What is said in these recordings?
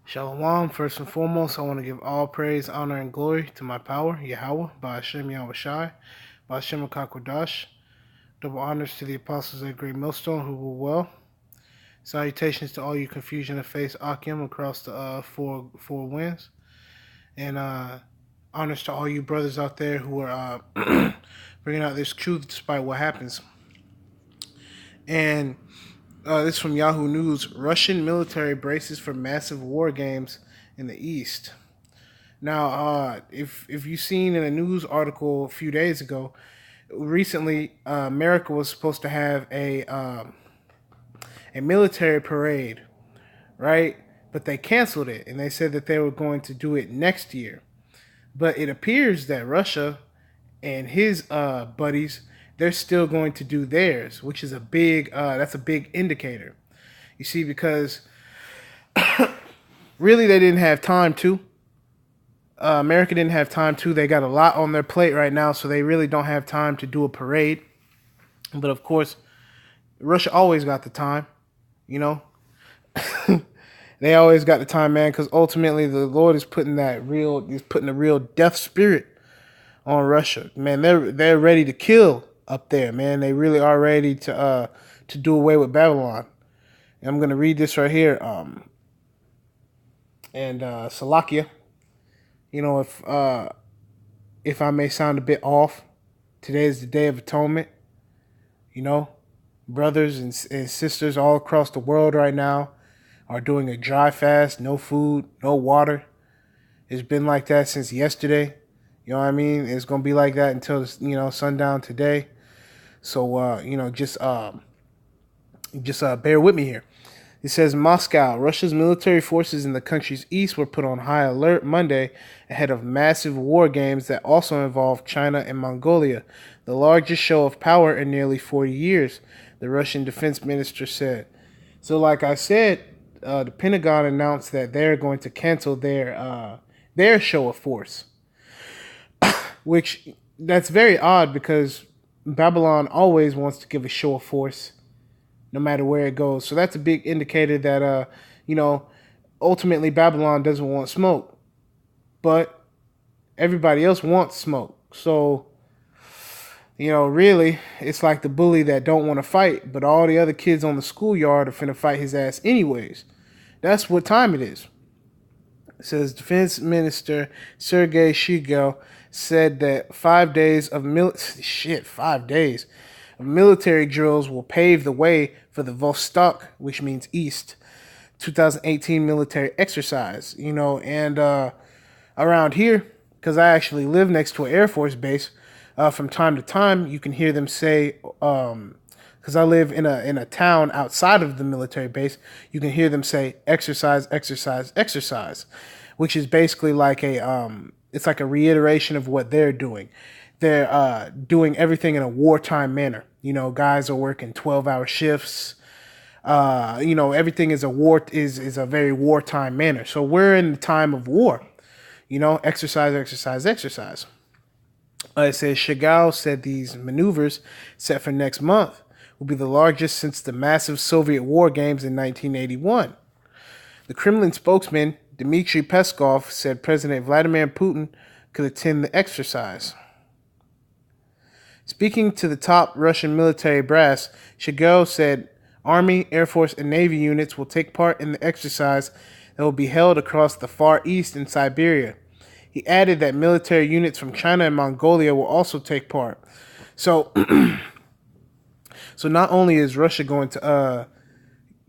Shalom. First and foremost, I want to give all praise, honor, and glory to my power, Yahweh, by Hashem Yahweh Shai, by Hashem Akakwadash. Double honors to the apostles of the Great Millstone who were well. Salutations to all you confusion of face Akim across the four winds. And honors to all you brothers out there who are bringing out this truth despite what happens. And this is from Yahoo News. Russian military braces for massive war games in the East. Now, if you've seen in a news article a few days ago, recently America was supposed to have a military parade, right? But they canceled it, and they said that they were going to do it next year. But it appears that Russia and his buddies, they're still going to do theirs, which is a big that's a big indicator. You see, because really they didn't have time to. America didn't have time to. They got a lot on their plate right now, so they really don't have time to do a parade. But of course, Russia always got the time, you know. They always got the time, man, because ultimately the Lord is putting a real death spirit on Russia. Man, they're ready to kill up there, man. They really are ready to do away with Babylon. And I'm gonna read this right here. Salakia. You know, if I may sound a bit off, today is the Day of Atonement. You know, brothers and sisters all across the world right now are doing a dry fast, no food, no water. It's been like that since yesterday. You know what I mean? It's gonna be like that until sundown today. So just bear with me here. It says Moscow, Russia's military forces in the country's east were put on high alert Monday ahead of massive war games that also involve China and Mongolia, the largest show of power in nearly 40 years, the Russian defense minister said. So like I said, the Pentagon announced that they're going to cancel their show of force, which that's very odd because Babylon always wants to give a show of force no matter where it goes. So that's a big indicator that, ultimately Babylon doesn't want smoke. But everybody else wants smoke. So, really, it's like the bully that don't want to fight, but all the other kids on the schoolyard are finna fight his ass anyways. That's what time it is. It says Defense Minister Sergei Shoigu said that 5 days of military drills will pave the way for the Vostok, which means East, 2018 military exercise. And around here, because I actually live next to an Air Force base, from time to time you can hear them say, because I live in a town outside of the military base, you can hear them say exercise, exercise, exercise, which is basically like it's like a reiteration of what they're doing. They're doing everything in a wartime manner. Guys are working 12-hour shifts. Everything is a very wartime manner. So we're in the time of war. Exercise, exercise, exercise. It says Shoigu said these maneuvers set for next month will be the largest since the massive Soviet war games in 1981. The Kremlin spokesman Dmitry Peskov said President Vladimir Putin could attend the exercise. Speaking to the top Russian military brass, Shoigu said Army, Air Force, and Navy units will take part in the exercise that will be held across the Far East and Siberia. He added that military units from China and Mongolia will also take part. So, so not only is Russia going to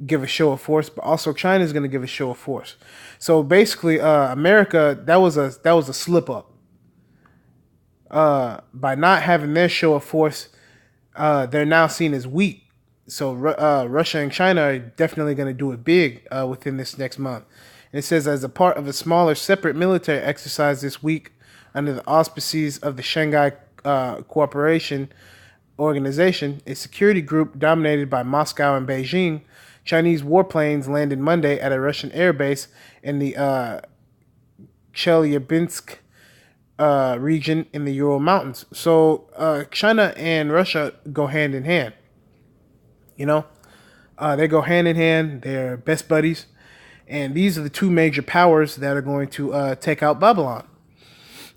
give a show of force, but also China is going to give a show of force. So basically, America, that was a slip up. By not having their show of force, they're now seen as weak. So Russia and China are definitely going to do it big within this next month. And it says, as a part of a smaller, separate military exercise this week under the auspices of the Shanghai Cooperation Organization, a security group dominated by Moscow and Beijing, Chinese warplanes landed Monday at a Russian airbase in the Chelyabinsk region in the Ural Mountains. So China and Russia go hand in hand. They go hand in hand. They're best buddies. And these are the two major powers that are going to take out Babylon.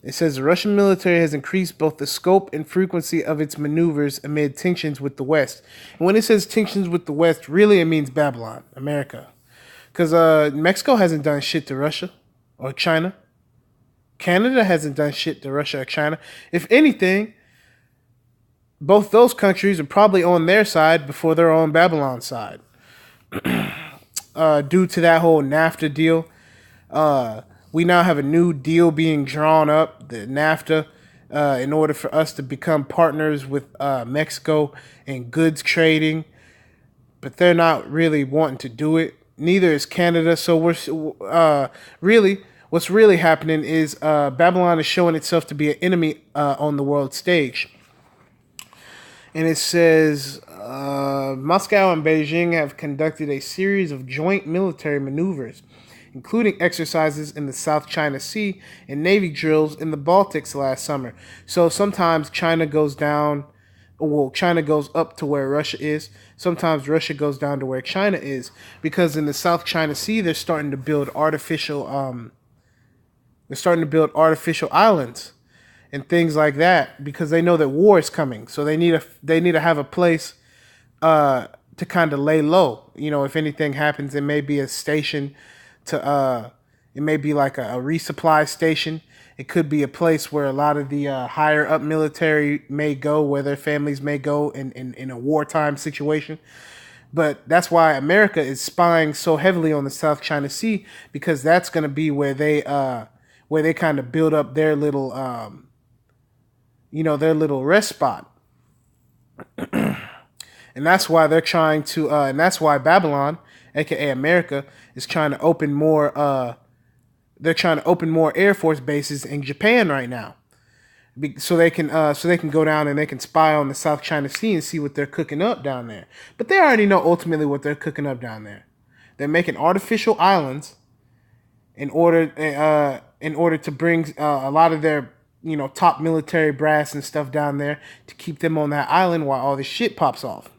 It says the Russian military has increased both the scope and frequency of its maneuvers amid tensions with the West. And when it says tensions with the West, really it means Babylon, America. Because Mexico hasn't done shit to Russia or China. Canada hasn't done shit to Russia or China. If anything, both those countries are probably on their side before they're on Babylon's side. Due to that whole NAFTA deal, we now have a new deal being drawn up, the NAFTA, in order for us to become partners with Mexico in goods trading. But they're not really wanting to do it. Neither is Canada. So we're really, what's really happening is Babylon is showing itself to be an enemy on the world stage. And it says Moscow and Beijing have conducted a series of joint military maneuvers, including exercises in the South China Sea and Navy drills in the Baltics last summer. So sometimes China goes down, well, China goes up to where Russia is. Sometimes Russia goes down to where China is, because in the South China Sea they're starting to build artificial islands and things like that, because they know that war is coming. So they need to have a place to kind of lay low. You know, if anything happens, it may be a station to it may be like a resupply station. It could be a place where a lot of the higher up military may go, where their families may go in a wartime situation. But that's why America is spying so heavily on the South China Sea, because that's going to be where they kind of build up their little their little rest spot. And that's why they're trying to and that's why Babylon, aka America, is trying to open more they're trying to open more Air Force bases in Japan right now, so they can go down and they can spy on the South China Sea and see what they're cooking up down there. But they already know ultimately what they're cooking up down there. They're making artificial islands in order to bring a lot of their top military brass and stuff down there to keep them on that island while all this shit pops off.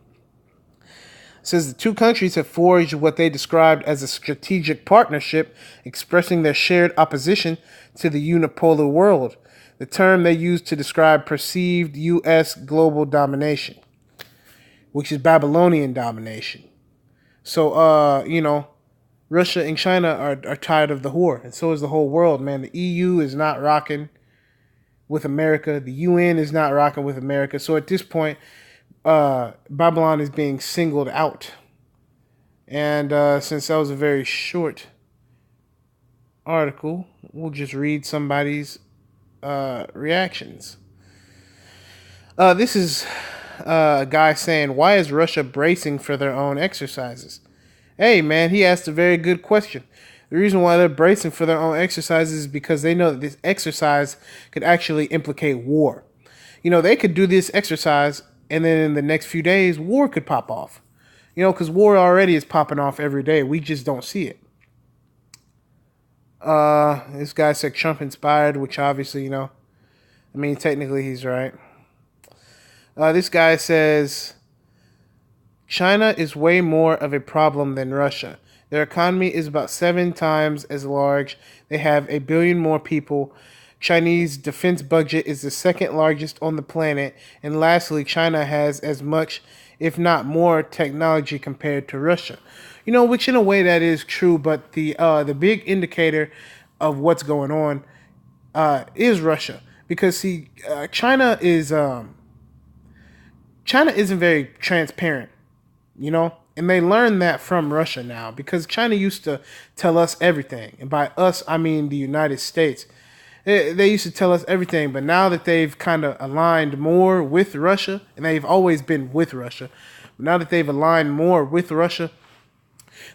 It says the two countries have forged what they described as a strategic partnership, expressing their shared opposition to the unipolar world, the term they used to describe perceived U.S. global domination, which is Babylonian domination. So, Russia and China are tired of the whore, and so is the whole world, man. The EU is not rocking with America. The UN is not rocking with America. So at this point, Babylon is being singled out. And since that was a very short article, we'll just read somebody's reactions. This is a guy saying, why is Russia bracing for their own exercises? Hey, man, he asked a very good question. The reason why they're bracing for their own exercises is because they know that this exercise could actually implicate war. They could do this exercise, and then in the next few days, war could pop off. Because war already is popping off every day. We just don't see it. This guy said Trump inspired, which obviously, technically he's right. This guy says China is way more of a problem than Russia. Their economy is about 7 times as large. They have 1 billion more people. Chinese defense budget is the second largest on the planet. And lastly, China has as much, if not more, technology compared to Russia. Which in a way that is true, but the big indicator of what's going on is Russia. Because China isn't very transparent, And they learned that from Russia now, because China used to tell us everything. And by us, I mean the United States. They used to tell us everything, but now that they've kind of aligned more with Russia, and they've always been with Russia, but now that they've aligned more with Russia,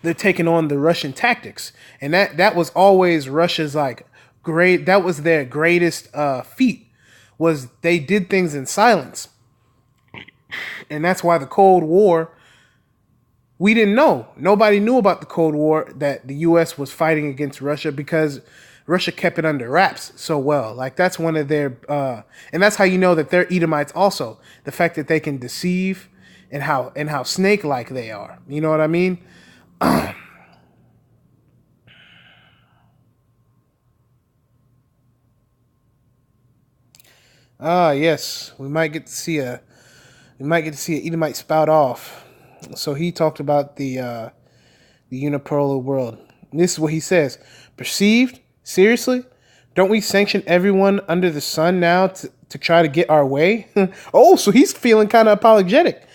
they're taking on the Russian tactics. And that was always Russia's that was their greatest feat, was they did things in silence. And that's why the Cold War, we didn't know. Nobody knew about the Cold War, that the U.S. was fighting against Russia, because Russia kept it under wraps so well. That's one of their, and that's how you know that they're Edomites also. The fact that they can deceive and how snake-like they are. You know what I mean? Ah, yes, we might get to see an Edomite spout off. So he talked about the unipolar world. And this is what he says: perceived? Seriously? Don't we sanction everyone under the sun now to try to get our way? Oh, so he's feeling kind of apologetic.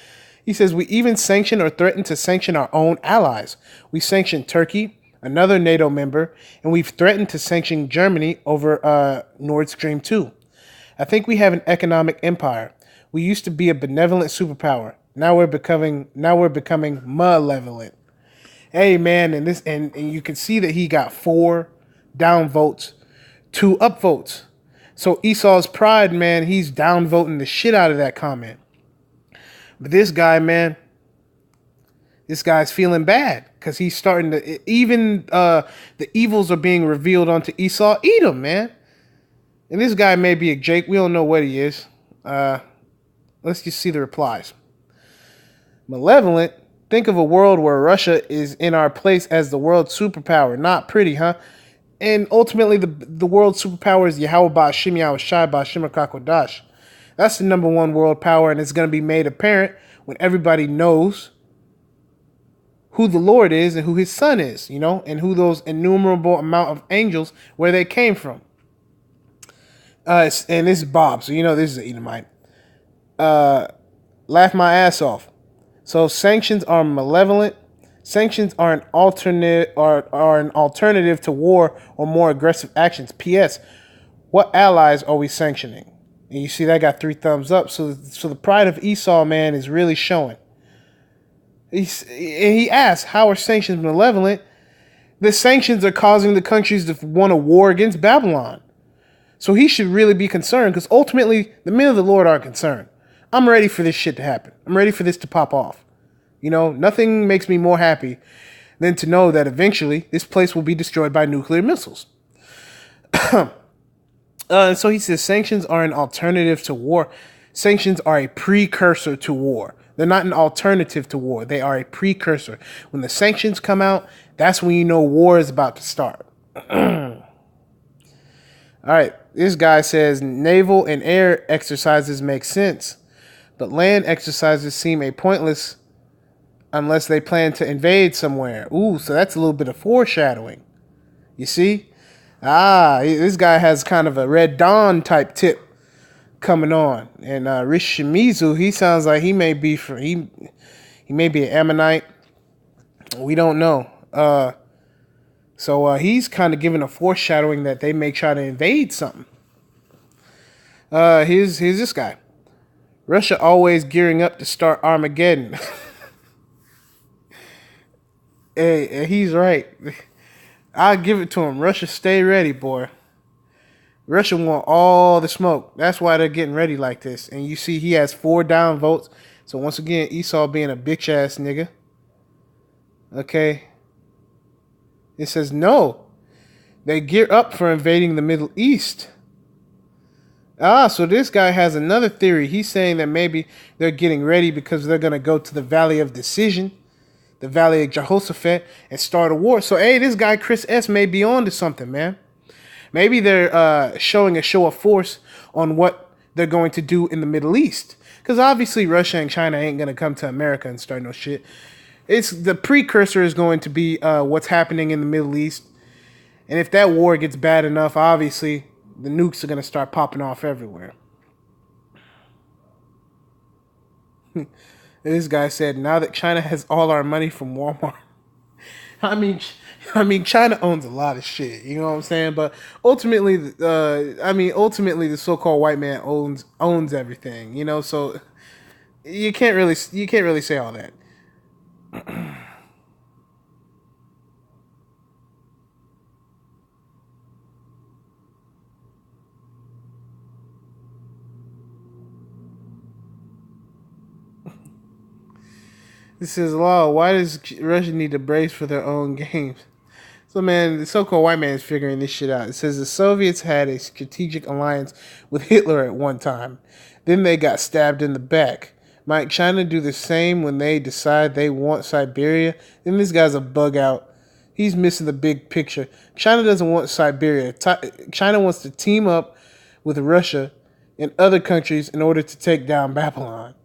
He says we even sanction or threaten to sanction our own allies. We sanctioned Turkey, another NATO member, and we've threatened to sanction Germany over Nord Stream 2. I think we have an economic empire. We used to be a benevolent superpower. Now we're becoming malevolent. Hey man, and you can see that he got 4 down votes, 2 up votes. So Esau's pride, man, he's down voting the shit out of that comment. But this guy, man, this guy's feeling bad because he's starting to even the evils are being revealed onto Esau. Edom, man. And this guy may be a Jake. We don't know what he is. Let's just see the replies. Malevolent. Think of a world where Russia is in our place as the world superpower. Not pretty, huh? And ultimately, the world superpower is Yahweh Ba'Shim Yahweh Shai Ba'Shim Kakodash. That's the number one world power, and it's going to be made apparent when everybody knows who the Lord is and who his son is, and who those innumerable amount of angels, where they came from. And this is Bob, so this is an Edomite. Laugh my ass off. So sanctions are malevolent. Sanctions are an alternative to war or more aggressive actions. P.S. What allies are we sanctioning? And you see that got 3 thumbs up. So the pride of Esau, man, is really showing. He asks, how are sanctions malevolent? The sanctions are causing the countries to want a war against Babylon. So he should really be concerned because ultimately the men of the Lord are concerned. I'm ready for this shit to happen. I'm ready for this to pop off. Nothing makes me more happy than to know that eventually this place will be destroyed by nuclear missiles. So he says sanctions are an alternative to war. Sanctions are a precursor to war. They're not an alternative to war. They are a precursor. When the sanctions come out, that's when you know war is about to start. All right. This guy says naval and air exercises make sense, but land exercises seem a pointless unless they plan to invade somewhere. Ooh, so that's a little bit of foreshadowing. You see? This guy has kind of a Red Dawn type tip coming on. And Rish Shimizu, he sounds like he may be he may be an Ammonite. We don't know. So he's kind of giving a foreshadowing that they may try to invade something. Here's this guy. Russia always gearing up to start Armageddon. Hey, he's right. I'll give it to him. Russia, stay ready, boy. Russia want all the smoke. That's why they're getting ready like this. And you see he has 4 down votes. So once again, Esau being a bitch ass nigga. Okay. It says no. They gear up for invading the Middle East. So this guy has another theory. He's saying that maybe they're getting ready because they're going to go to the Valley of Decision, the Valley of Jehoshaphat, and start a war. So, hey, this guy, Chris S., may be on to something, man. Maybe they're showing a show of force on what they're going to do in the Middle East. Because obviously Russia and China ain't going to come to America and start no shit. It's the precursor is going to be what's happening in the Middle East. And if that war gets bad enough, obviously the nukes are going to start popping off everywhere. This guy said, now that China has all our money from Walmart. I mean, China owns a lot of shit. You know what I'm saying? But ultimately, the so-called white man owns everything. So you can't really say all that. This says, "Law, why does Russia need to brace for their own games?" So, man, the so-called white man is figuring this shit out. It says the Soviets had a strategic alliance with Hitler at one time. Then they got stabbed in the back. Might China do the same when they decide they want Siberia? Then this guy's a bug out. He's missing the big picture. China doesn't want Siberia. China wants to team up with Russia in other countries in order to take down Babylon.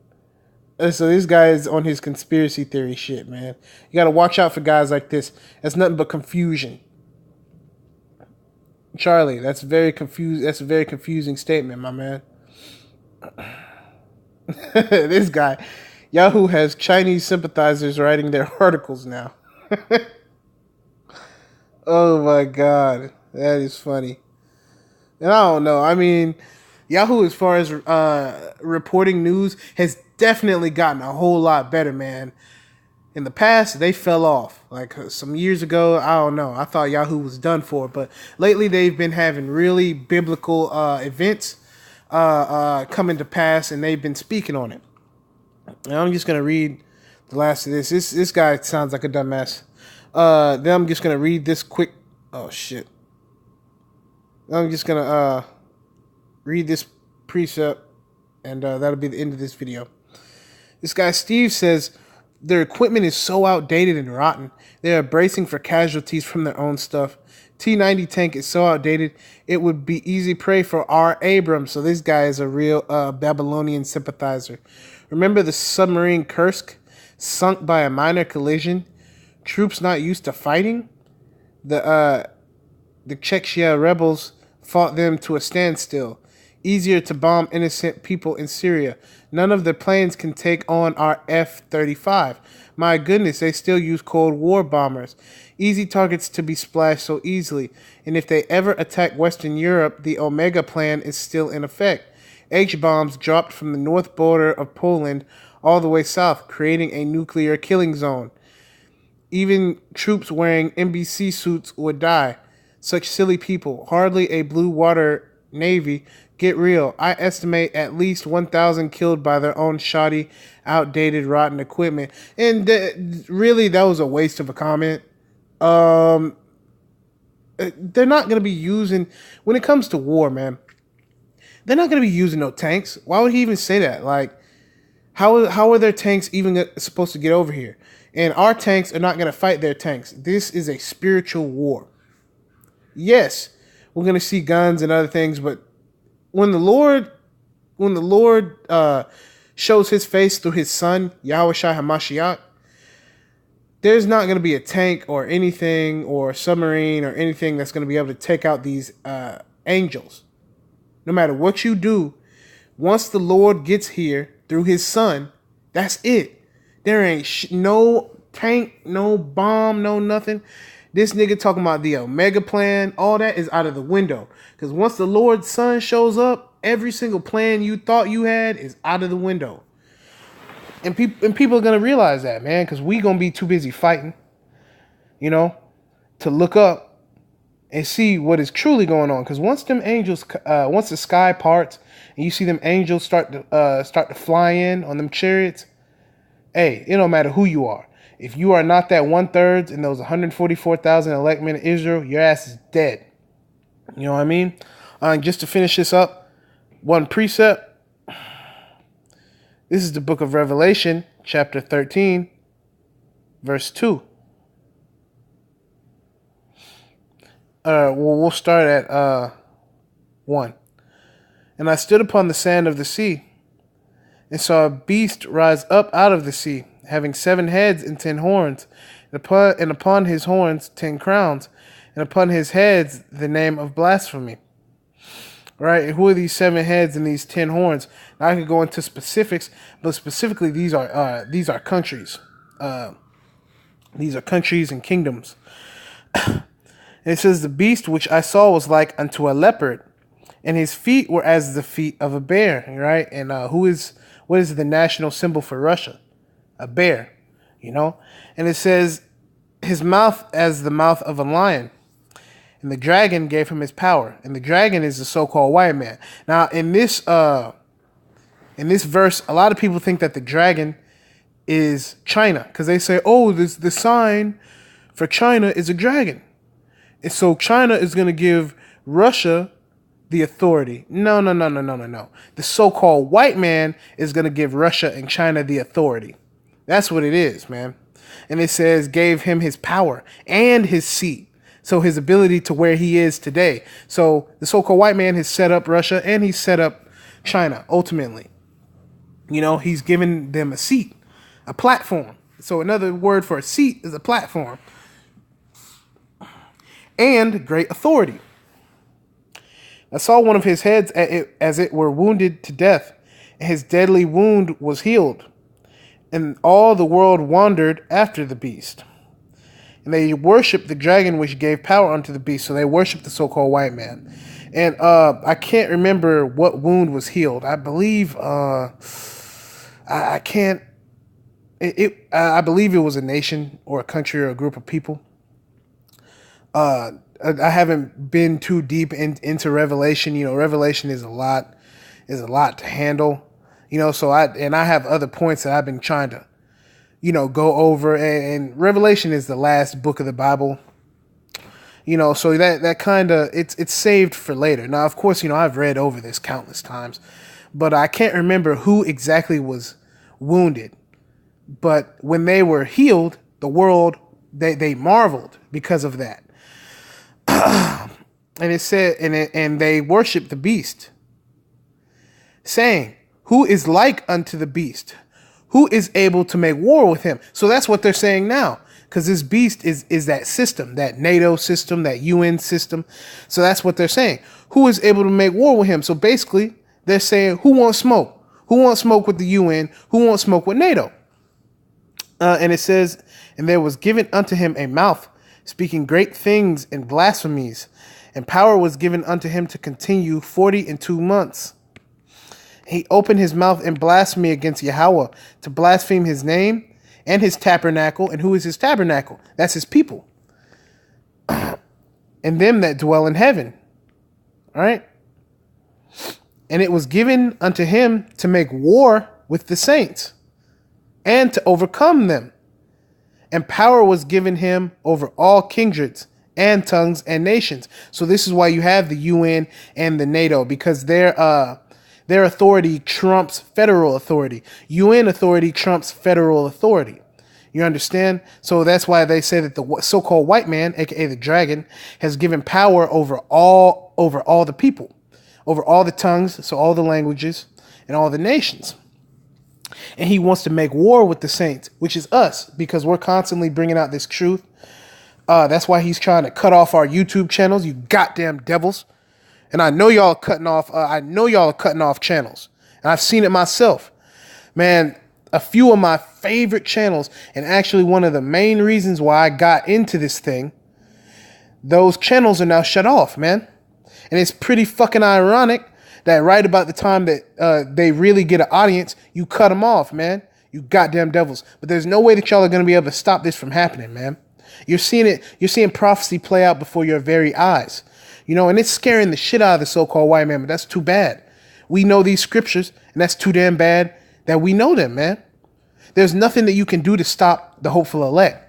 So this guy is on his conspiracy theory shit, man. You got to watch out for guys like this. That's nothing but confusion. Charlie, that's very confused. That's a very confusing statement, my man. This guy, Yahoo has Chinese sympathizers writing their articles now. Oh my god, that is funny. And I don't know. I mean, Yahoo, as far as reporting news, has definitely gotten a whole lot better, man. In the past, they fell off. Like some years ago, I don't know. I thought Yahoo was done for, but lately they've been having really biblical events coming to pass, and they've been speaking on it. And I'm just gonna read the last of this. This guy sounds like a dumbass. Then I'm just gonna read this quick. Oh shit! I'm just gonna read this precept, and that'll be the end of this video. This guy Steve says their equipment is so outdated and rotten. They are bracing for casualties from their own stuff. T-90 tank is so outdated, it would be easy prey for R. Abrams. So this guy is a real Babylonian sympathizer. Remember the submarine Kursk, sunk by a minor collision? Troops not used to fighting? The Chechnya rebels fought them to a standstill. Easier to bomb innocent people in Syria. None of their planes can take on our F-35. My goodness, they still use Cold War bombers. Easy targets to be splashed so easily. And if they ever attack Western Europe, the Omega plan is still in effect. H-bombs dropped from the north border of Poland all the way south, creating a nuclear killing zone. Even troops wearing NBC suits would die. Such silly people. Hardly a blue water navy. Get real. I estimate at least 1,000 killed by their own shoddy, outdated, rotten equipment. And really, that was a waste of a comment. They're not going to be using, when it comes to war, man, they're not going to be using no tanks. Why would he even say that? Like, how are their tanks even supposed to get over here? And our tanks are not going to fight their tanks. This is a spiritual war. Yes, we're going to see guns and other things, but when the Lord shows his face through his son, Yahushua HaMashiach, there's not going to be a tank or anything or a submarine or anything that's going to be able to take out these angels. No matter what you do, once the Lord gets here through his son, that's it. There ain't no tank, no bomb, no nothing. This nigga talking about the Omega plan, all that is out of the window. Because once the Lord's son shows up, every single plan you thought you had is out of the window. And people are going to realize that, man, because we going to be too busy fighting, to look up and see what is truly going on. Because once them angels, once the sky parts and you see them angels start to fly in on them chariots, hey, it don't matter who you are. If you are not that 1/3 in those 144,000 elect men of Israel, your ass is dead. You know what I mean? Just to finish this up, one precept. This is the book of Revelation, chapter 13, verse 2. We'll start at 1. And I stood upon the sand of the sea, and saw a beast rise up out of the sea, having 7 heads and 10 horns, and upon his horns 10 crowns, and upon his heads the name of blasphemy. Right? And who are these 7 heads and these 10 horns? Now, I could go into specifics, but specifically these are countries. These are countries and kingdoms. And it says, the beast which I saw was like unto a leopard, and his feet were as the feet of a bear. Right? And what is the national symbol for Russia? A bear, And it says, his mouth as the mouth of a lion. And the dragon gave him his power. And the dragon is the so-called white man. Now, in this verse, a lot of people think that the dragon is China. Because they say, the sign for China is a dragon. And so China is going to give Russia the authority. No. The so-called white man is going to give Russia and China the authority. That's what it is, man. And it says, gave him his power and his seat. So his ability to where he is today. So the so-called white man has set up Russia and he's set up China, ultimately. He's given them a seat, a platform. So another word for a seat is a platform. And great authority. I saw one of his heads as it were wounded to death, and his deadly wound was healed. And all the world wandered after the beast. And they worshipped the dragon which gave power unto the beast. So they worshipped the so-called white man. And I can't remember what wound was healed. I believe I can't. I believe it was a nation or a country or a group of people. I haven't been too deep into Revelation. Revelation is a lot to handle. So I have other points that I've been trying to, go over. And Revelation is the last book of the Bible. So that kind of it's saved for later. Now, of course, I've read over this countless times, but I can't remember who exactly was wounded. But when they were healed, the world they marveled because of that. And it said, and they worshiped the beast, saying, "Who is like unto the beast? Who is able to make war with him?" So that's what they're saying now, because this beast is that system, that NATO system, that UN system. So that's what they're saying. Who is able to make war with him? So basically, they're saying, who wants smoke? Who wants smoke with the UN? Who wants smoke with NATO? And it says, and there was given unto him a mouth, speaking great things and blasphemies, and power was given unto him to continue 42 months. He opened his mouth in blasphemy against Yahweh, to blaspheme his name and his tabernacle. And who is his tabernacle? That's his people. And them that dwell in heaven. All right. And it was given unto him to make war with the saints and to overcome them. And power was given him over all kindreds and tongues and nations. So this is why you have the UN and the NATO, because their authority trumps federal authority. UN authority trumps federal authority. You understand? So that's why they say that the so-called white man, aka the dragon, has given power over all the people, over all the tongues, so all the languages and all the nations. And he wants to make war with the saints, which is us, because we're constantly bringing out this truth. That's why he's trying to cut off our YouTube channels, you goddamn devils. And I know y'all are cutting off. Channels, and I've seen it myself, man. A few of my favorite channels, and actually one of the main reasons why I got into this thing, those channels are now shut off, man. And it's pretty fucking ironic that right about the time that they really get an audience, you cut them off, man. You goddamn devils. But there's no way that y'all are going to be able to stop this from happening, man. You're seeing it. You're seeing prophecy play out before your very eyes. And it's scaring the shit out of the so-called white man, but that's too bad. We know these scriptures, and that's too damn bad that we know them, man. There's nothing that you can do to stop the hopeful elect,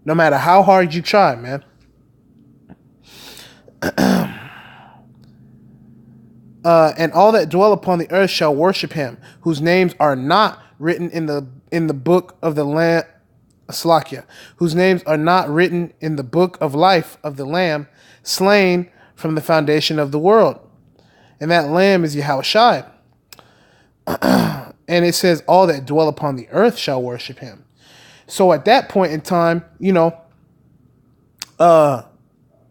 no matter how hard you try, man. And all that dwell upon the earth shall worship him, whose names are not written in the book of the Lamb, Slakia, whose names are not written in the book of life of the Lamb, slain from the foundation of the world. And that Lamb is Yahushua. And it says, all that dwell upon the earth shall worship him. So at that point in time, the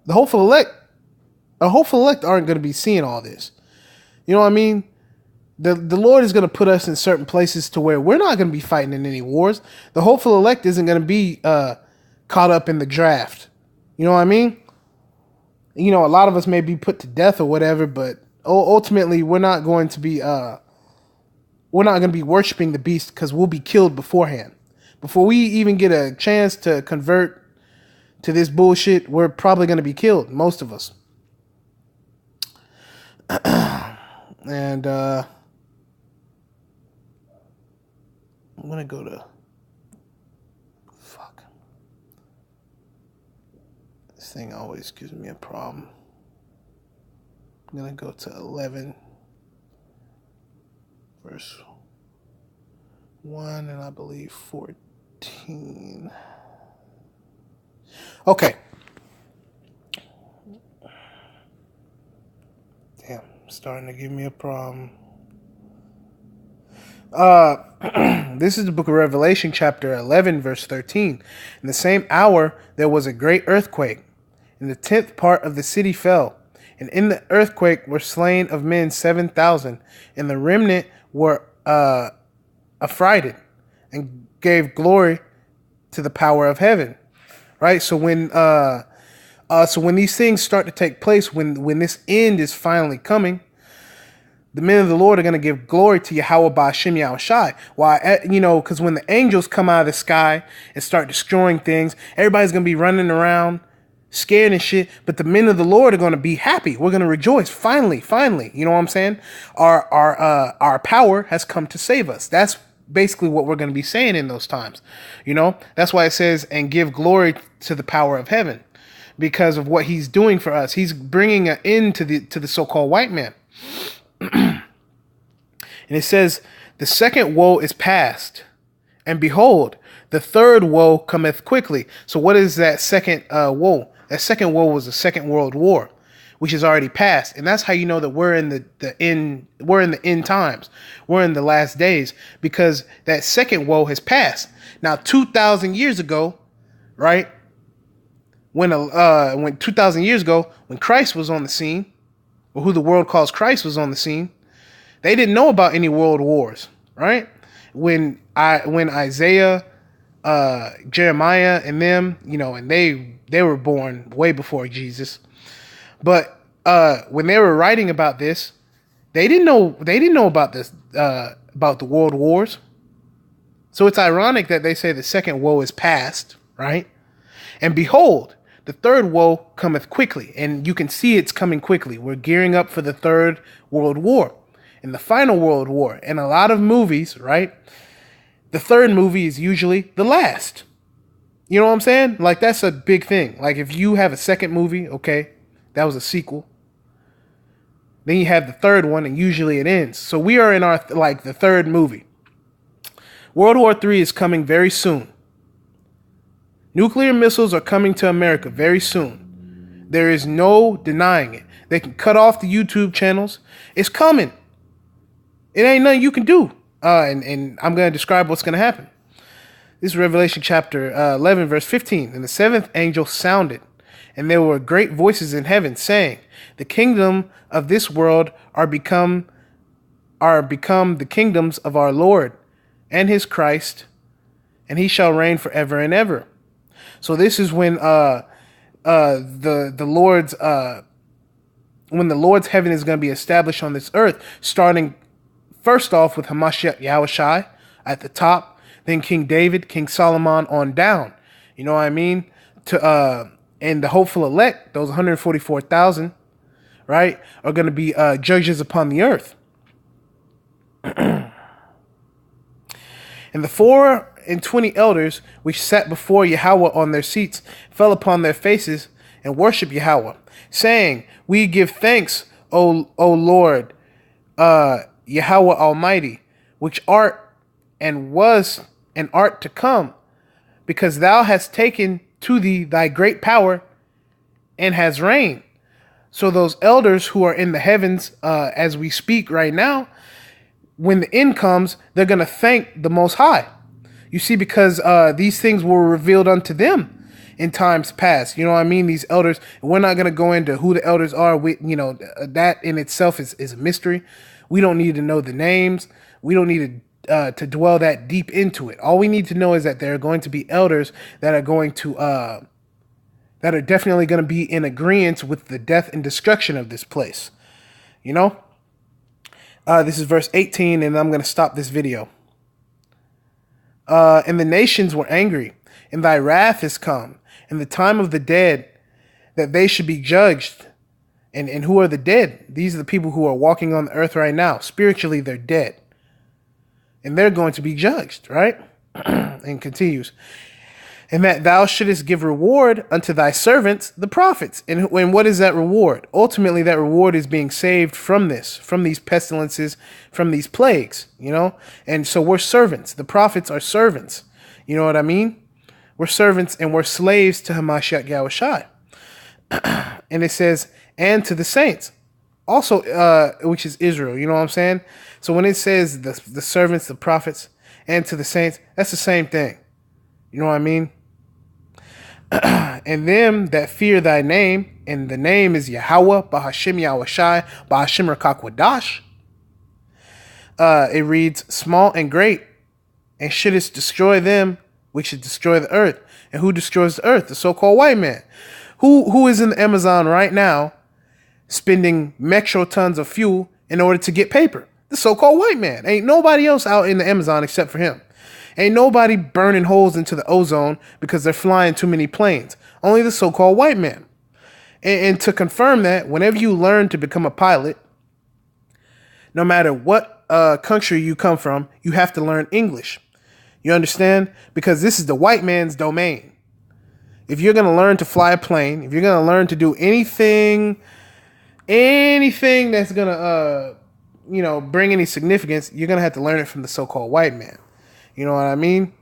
hopeful elect aren't going to be seeing all this. You know what I mean? The Lord is going to put us in certain places to where we're not going to be fighting in any wars. The hopeful elect isn't going to be caught up in the draft. You know what I mean? A lot of us may be put to death or whatever, but ultimately we're not going to be worshiping the beast, because we'll be killed beforehand. Before we even get a chance to convert to this bullshit, we're probably going to be killed, most of us. And I'm going to go to... Fuck. This thing always gives me a problem. I'm going to go to 11, verse 1, and I believe 14. Okay. Damn, starting to give me a problem. This is the book of Revelation, chapter 11, verse 13. In the same hour, there was a great earthquake, and the 10th part of the city fell. And in the earthquake were slain of men 7,000, and the remnant were affrighted and gave glory to the power of heaven. Right? So when these things start to take place, when this end is finally coming, the men of the Lord are going to give glory to Yahweh Ba'Shem Yahushai. Why? Because when the angels come out of the sky and start destroying things, everybody's going to be running around scared and shit. But the men of the Lord are going to be happy. We're going to rejoice. Finally. You know what I'm saying? Our power has come to save us. That's basically what we're going to be saying in those times. That's why it says, and give glory to the power of heaven, because of what he's doing for us. He's bringing an end to the so-called white man. And it says, the second woe is past, and behold, the third woe cometh quickly. So what is that second woe? That second woe was the Second World War, which is already passed. And that's how you know that we're in the end times. We're in the last days, because that second woe has passed. Now, 2,000 years ago, right? When 2,000 years ago, when Christ was on the scene, or who the world calls Christ was on the scene, they didn't know about any world wars, right? When Isaiah, Jeremiah, and them, and they were born way before Jesus, but when they were writing about this, they didn't know about this about the world wars. So it's ironic that they say the second woe is past, right? And behold, the third woe cometh quickly, and you can see it's coming quickly. We're gearing up for the third world war and the final world war. In a lot of movies, right, the third movie is usually the last. You know what I'm saying? Like, that's a big thing. Like, if you have a second movie, okay, that was a sequel. Then you have the third one, and usually it ends. So we are in the third movie. World War III is coming very soon. Nuclear missiles are coming to America very soon. There is no denying it. They can cut off the YouTube channels. It's coming. It ain't nothing you can do. And I'm going to describe what's going to happen. This is Revelation chapter 11, verse 15. And the seventh angel sounded, and there were great voices in heaven saying, the kingdom of this world are become the kingdoms of our Lord and his Christ, and he shall reign forever and ever. So this is when the Lord's heaven is going to be established on this earth, starting first off with Hamashiach Yahushai at the top, then King David, King Solomon on down. You know what I mean? And the hopeful elect, those 144,000, right, are going to be judges upon the earth. And the 24 elders which sat before Yahweh on their seats fell upon their faces and worshiped Yahweh, saying, we give thanks, O Lord, Yahweh Almighty, which art and was and art to come, because thou hast taken to thee thy great power and has reigned. So those elders who are in the heavens as we speak right now, when the end comes, they're going to thank the Most High. You see, because these things were revealed unto them in times past. You know what I mean? These elders, we're not going to go into who the elders are. That in itself is a mystery. We don't need to know the names. We don't need to dwell that deep into it. All we need to know is that there are going to be elders that are going to, that are definitely going to be in agreement with the death and destruction of this place. You know? This is verse 18, and I'm going to stop this video. And the nations were angry, and thy wrath is come, and the time of the dead, that they should be judged. And who are the dead? These are the people who are walking on the earth right now. Spiritually, they're dead. And they're going to be judged, right? And continues. And that thou shouldest give reward unto thy servants, the prophets. And what is that reward? Ultimately, that reward is being saved from these pestilences, from these plagues, you know? And so we're servants. The prophets are servants. You know what I mean? We're servants and we're slaves to Hamashiach Yahushai. And it says, and to the saints. also, which is Israel. You know what I'm saying? So when it says the servants, the prophets, and to the saints, that's the same thing. You know what I mean? And them that fear thy name, and the name is Yahweh, Bahashim Yahushai, Bahashim Rakakwadash. It reads, small and great, and shouldest destroy them which should destroy the earth. And who destroys the earth? The so-called white man. Who is in the Amazon right now spending metro tons of fuel in order to get paper? The so-called white man. Ain't nobody else out in the Amazon except for him. Ain't nobody burning holes into the ozone because they're flying too many planes. Only the so-called white man. And to confirm that, whenever you learn to become a pilot, no matter what country you come from, you have to learn English. You understand? Because this is the white man's domain. If you're going to learn to fly a plane, if you're going to learn to do anything that's going to, bring any significance, you're going to have to learn it from the so-called white man. You know what I mean?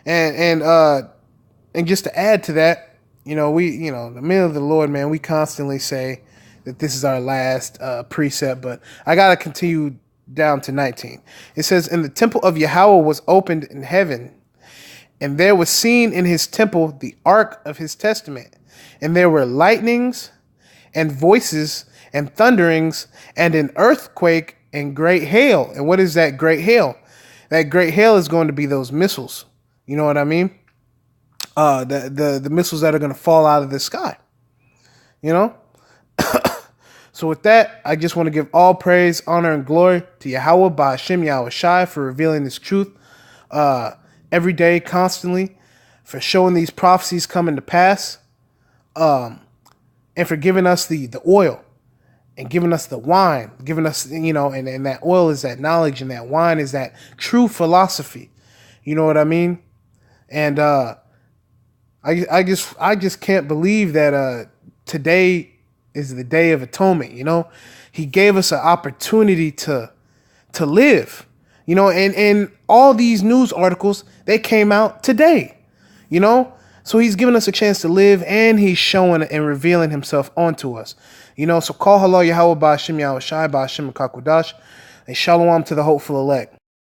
and just to add to that, the men of the Lord, man, we constantly say that this is our last precept, but I got to continue down to 19. It says, and the temple of Yahweh was opened in heaven, and there was seen in his temple the ark of his testament, and there were lightnings and voices and thunderings and an earthquake and great hail. And what is that great hail? That great hail is going to be those missiles. You know what I mean? The missiles that are going to fall out of the sky. So with that, I just want to give all praise, honor, and glory to Yahweh, Bahashim Yahushai, for revealing this truth every day, constantly, for showing these prophecies coming to pass, and for giving us the oil, and giving us the wine, giving us, and that oil is that knowledge, and that wine is that true philosophy. You know what I mean? And I just can't believe that today is the Day of Atonement. He gave us an opportunity to live. And all these news articles, they came out today. So he's giving us a chance to live, and he's showing and revealing himself onto us. So call hello Yahweh Ba'ashim Yahushai Ba'ashim Kakwadash, and shalom to the hopeful elect.